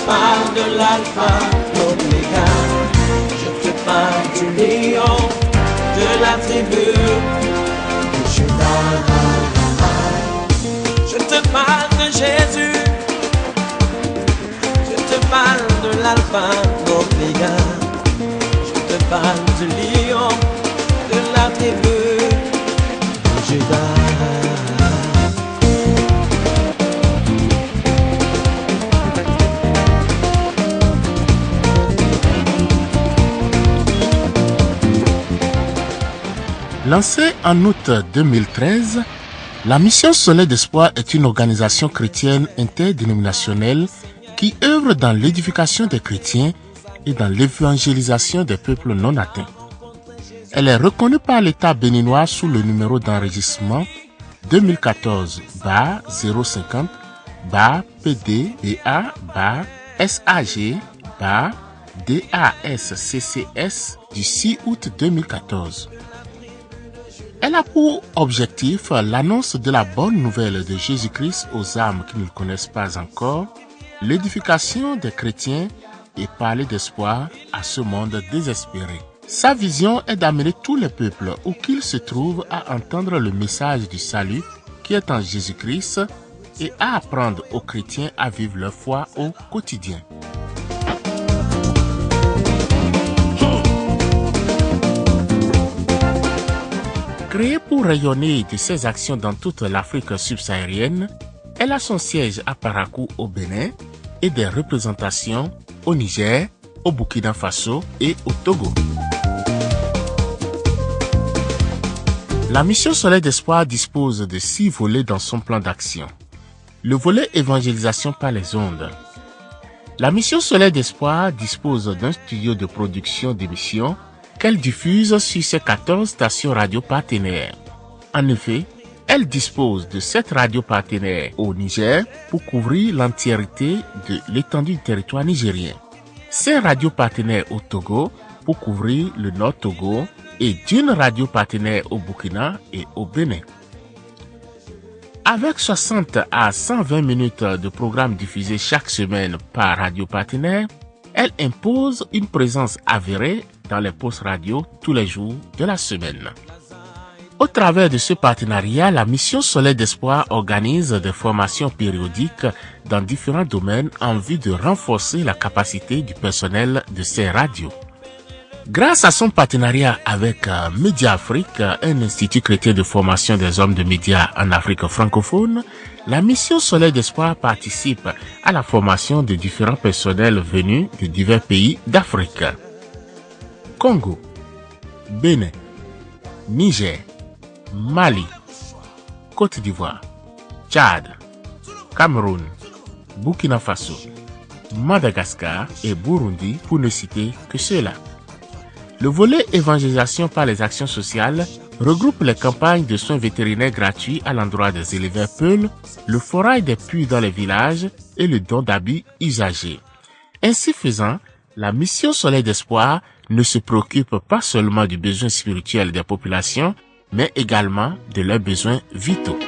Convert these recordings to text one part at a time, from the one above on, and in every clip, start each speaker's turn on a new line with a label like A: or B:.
A: parle de l'alpha, l'oméga. Je te parle du lion, de la tribu de Juda. Je te parle de Jésus. Je te parle de l'alpha, l'oméga. Je te parle du lion, de la tribu de Juda.
B: Lancée en août 2013, la Mission Soleil d'Espoir est une organisation chrétienne interdénominationnelle qui œuvre dans l'édification des chrétiens et dans l'évangélisation des peuples non atteints. Elle est reconnue par l'État béninois sous le numéro d'enregistrement 2014-050-PDA-SAG-DASCCS du 6 août 2014. Elle a pour objectif l'annonce de la bonne nouvelle de Jésus-Christ aux âmes qui ne le connaissent pas encore, l'édification des chrétiens et parler d'espoir à ce monde désespéré. Sa vision est d'amener tous les peuples où qu'ils se trouvent à entendre le message du salut qui est en Jésus-Christ et à apprendre aux chrétiens à vivre leur foi au quotidien. Créée pour rayonner de ses actions dans toute l'Afrique subsaharienne, elle a son siège à Parakou au Bénin et des représentations au Niger, au Burkina Faso et au Togo. La Mission Soleil d'Espoir dispose de 6 volets dans son plan d'action. Le volet évangélisation par les ondes. La Mission Soleil d'Espoir dispose d'un studio de production d'émissions qu'elle diffuse sur ses 14 stations radio partenaires. En effet, elle dispose de 7 radios partenaires au Niger pour couvrir l'entièreté de l'étendue du territoire nigérien. 5 radios partenaires au Togo pour couvrir le Nord Togo et d'une radio partenaire au Burkina et au Bénin. Avec 60 à 120 minutes de programmes diffusés chaque semaine par radio partenaire, elle impose une présence avérée dans les postes radio tous les jours de la semaine. Au travers de ce partenariat, la Mission Soleil d'Espoir organise des formations périodiques dans différents domaines en vue de renforcer la capacité du personnel de ces radios. Grâce à son partenariat avec Média Afrique, un institut chrétien de formation des hommes de médias en Afrique francophone, la Mission Soleil d'Espoir participe à la formation de différents personnels venus de divers pays d'Afrique. Congo, Bénin, Niger, Mali, Côte d'Ivoire, Tchad, Cameroun, Burkina Faso, Madagascar et Burundi pour ne citer que ceux-là. Le volet évangélisation par les actions sociales regroupe les campagnes de soins vétérinaires gratuits à l'endroit des éleveurs peuls, le forage des puits dans les villages et le don d'habits usagés. Ainsi faisant, la Mission Soleil d'Espoir ne se préoccupe pas seulement du besoin spirituel des populations, mais également de leurs besoins vitaux.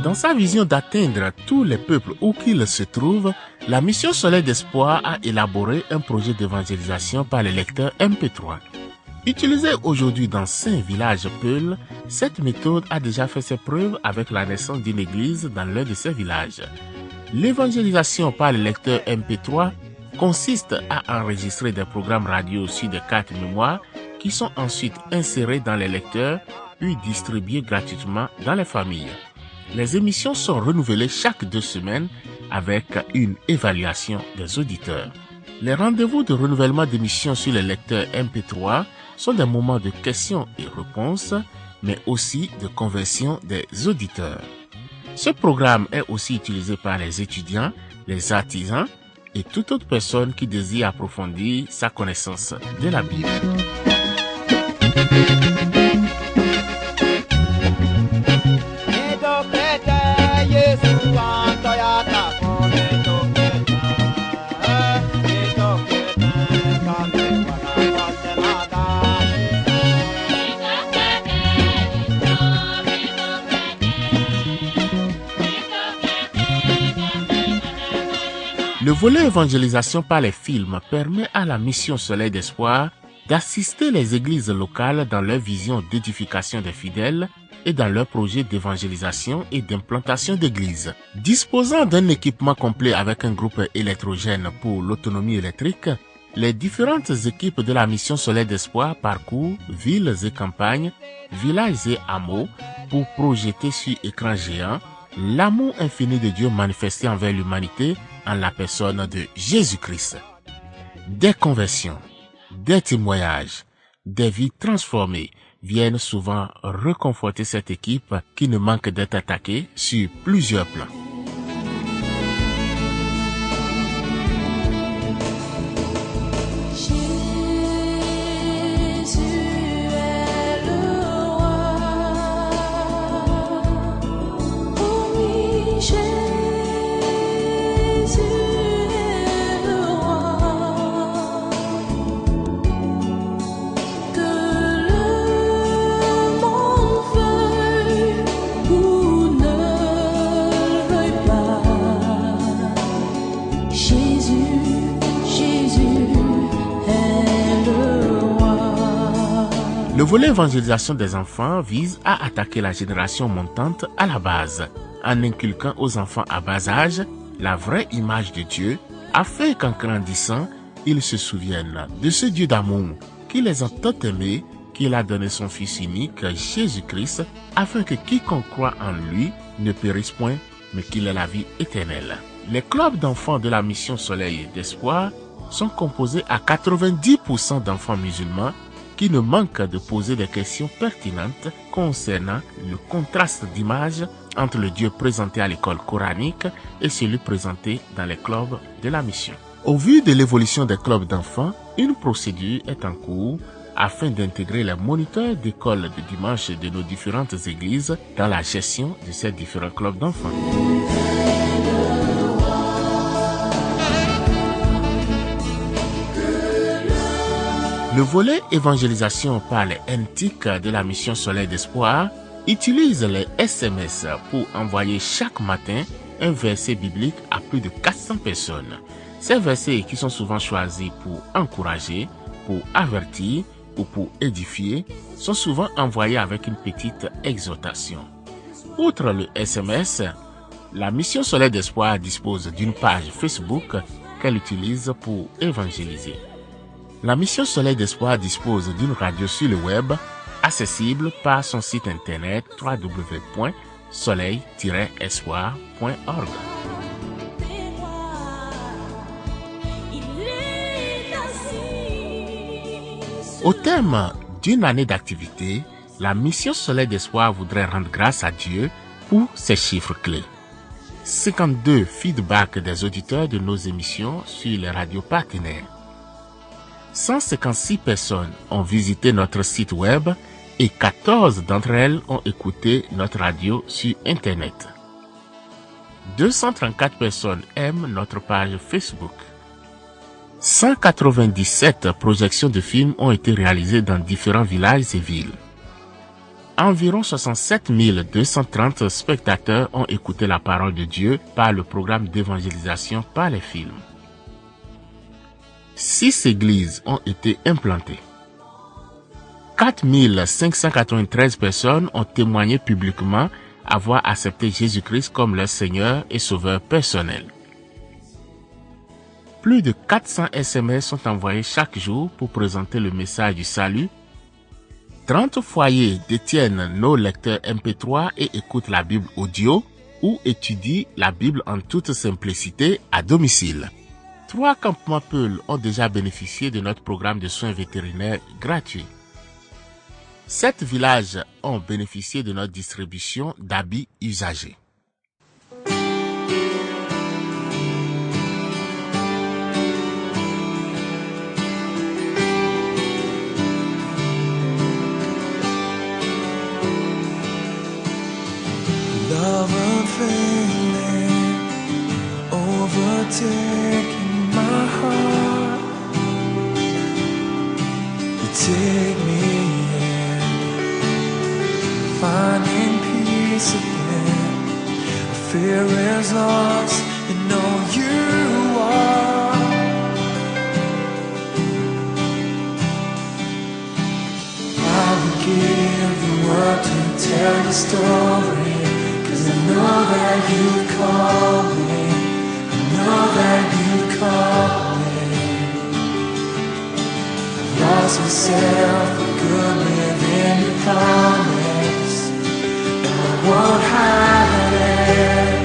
B: Dans sa vision d'atteindre tous les peuples où qu'ils se trouvent, la Mission Soleil d'Espoir a élaboré un projet d'évangélisation par les lecteurs MP3. Utilisée aujourd'hui dans 5 villages peuls, cette méthode a déjà fait ses preuves avec la naissance d'une église dans l'un de ces villages. L'évangélisation par les lecteurs MP3 consiste à enregistrer des programmes radio sur des cartes mémoire qui sont ensuite insérés dans les lecteurs puis distribués gratuitement dans les familles. Les émissions sont renouvelées chaque 2 semaines avec une évaluation des auditeurs. Les rendez-vous de renouvellement d'émissions sur les lecteurs MP3 sont des moments de questions et réponses, mais aussi de conversion des auditeurs. Ce programme est aussi utilisé par les étudiants, les artisans, et toute autre personne qui désire approfondir sa connaissance de la Bible. Le volet évangélisation par les films permet à la mission Soleil d'Espoir d'assister les églises locales dans leur vision d'édification des fidèles et dans leur projet d'évangélisation et d'implantation d'églises. Disposant d'un équipement complet avec un groupe électrogène pour l'autonomie électrique, les différentes équipes de la mission Soleil d'Espoir parcourent villes et campagnes, villages et hameaux pour projeter sur écran géant l'amour infini de Dieu manifesté envers l'humanité en la personne de Jésus-Christ. Des conversions, des témoignages, des vies transformées viennent souvent reconforter cette équipe qui ne manque d'être attaquée sur plusieurs plans. Le volet évangélisation des enfants vise à attaquer la génération montante à la base, en inculquant aux enfants à bas âge la vraie image de Dieu, afin qu'en grandissant, ils se souviennent de ce Dieu d'amour qui les a tant aimés, qu'il a donné son Fils unique, Jésus-Christ, afin que quiconque croit en lui ne périsse point, mais qu'il ait la vie éternelle. Les clubs d'enfants de la mission Soleil d'Espoir sont composés à 90% d'enfants musulmans qui ne manquent de poser des questions pertinentes concernant le contraste d'image entre le Dieu présenté à l'école coranique et celui présenté dans les clubs de la mission. Au vu de l'évolution des clubs d'enfants, une procédure est en cours afin d'intégrer les moniteurs d'école de dimanche de nos différentes églises dans la gestion de ces différents clubs d'enfants. Le volet évangélisation par les NTIC de la mission Soleil d'Espoir utilise les SMS pour envoyer chaque matin un verset biblique à plus de 400 personnes. Ces versets, qui sont souvent choisis pour encourager, pour avertir ou pour édifier, sont souvent envoyés avec une petite exhortation. Outre le SMS, la mission Soleil d'Espoir dispose d'une page Facebook qu'elle utilise pour évangéliser. La mission Soleil d'Espoir dispose d'une radio sur le web, accessible par son site internet www.soleil-espoir.org. Au thème d'une année d'activité, la mission Soleil d'Espoir voudrait rendre grâce à Dieu pour ces chiffres clés. 52 feedbacks des auditeurs de nos émissions sur les radios partenaires. 156 personnes ont visité notre site web et 14 d'entre elles ont écouté notre radio sur Internet. 234 personnes aiment notre page Facebook. 197 projections de films ont été réalisées dans différents villages et villes. Environ 67 230 spectateurs ont écouté la parole de Dieu par le programme d'évangélisation par les films. 6 églises ont été implantées. 4 593 personnes ont témoigné publiquement avoir accepté Jésus-Christ comme leur Seigneur et Sauveur personnel. Plus de 400 SMS sont envoyés chaque jour pour présenter le message du salut. 30 foyers détiennent nos lecteurs MP3 et écoutent la Bible audio ou étudient la Bible en toute simplicité à domicile. 3 campements Peul ont déjà bénéficié de notre programme de soins vétérinaires gratuits. 7 villages ont bénéficié de notre distribution d'habits usagés.
A: take me in, finding peace again. Fear is lost and know you are. I would give the world to tell your story, 'cause I know that you call me, I know that you call me. I've lost myself for good within your promise, and I won't hide it,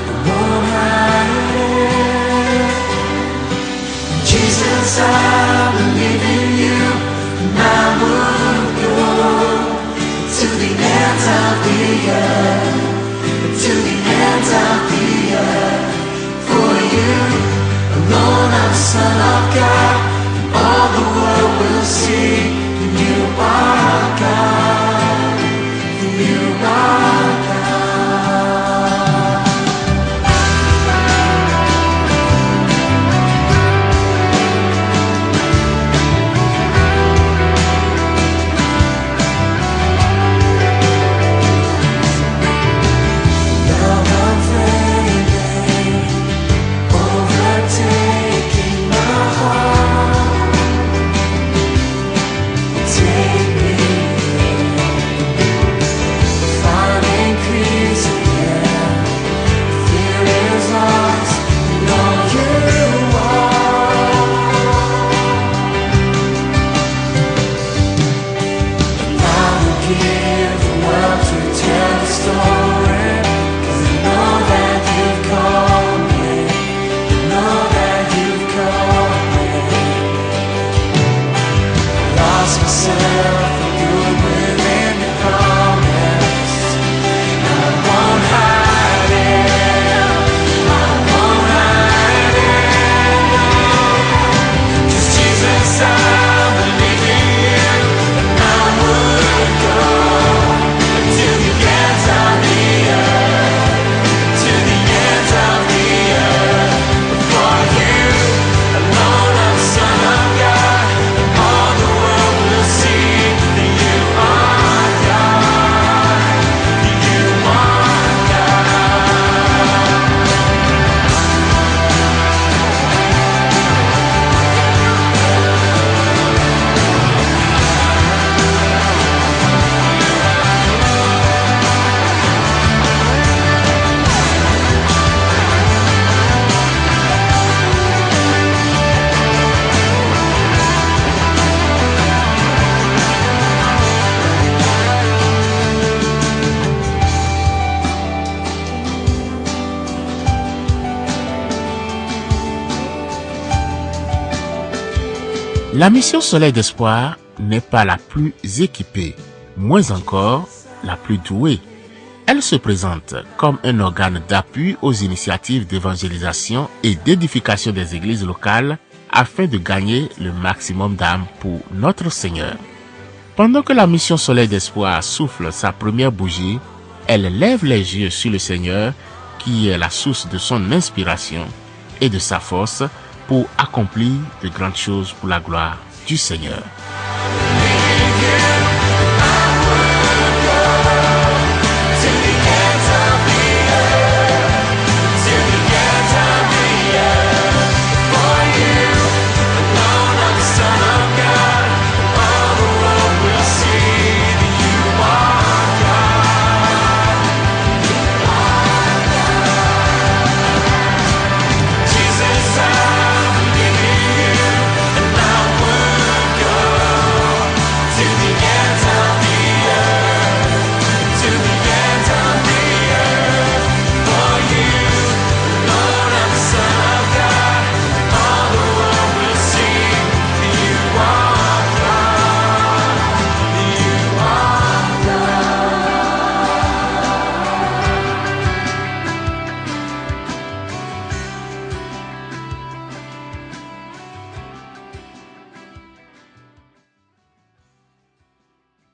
A: I won't hide it. Jesus, I believe in you, and I would go to the ends of the earth, to the ends of the earth. For you alone, I'm Son of God, and all the world will see that you are God, that you are God.
B: La mission Soleil d'Espoir n'est pas la plus équipée, moins encore la plus douée. Elle se présente comme un organe d'appui aux initiatives d'évangélisation et d'édification des églises locales afin de gagner le maximum d'âmes pour notre Seigneur. Pendant que la mission Soleil d'Espoir souffle sa première bougie, elle lève les yeux sur le Seigneur qui est la source de son inspiration et de sa force pour accomplir de grandes choses pour la gloire du Seigneur.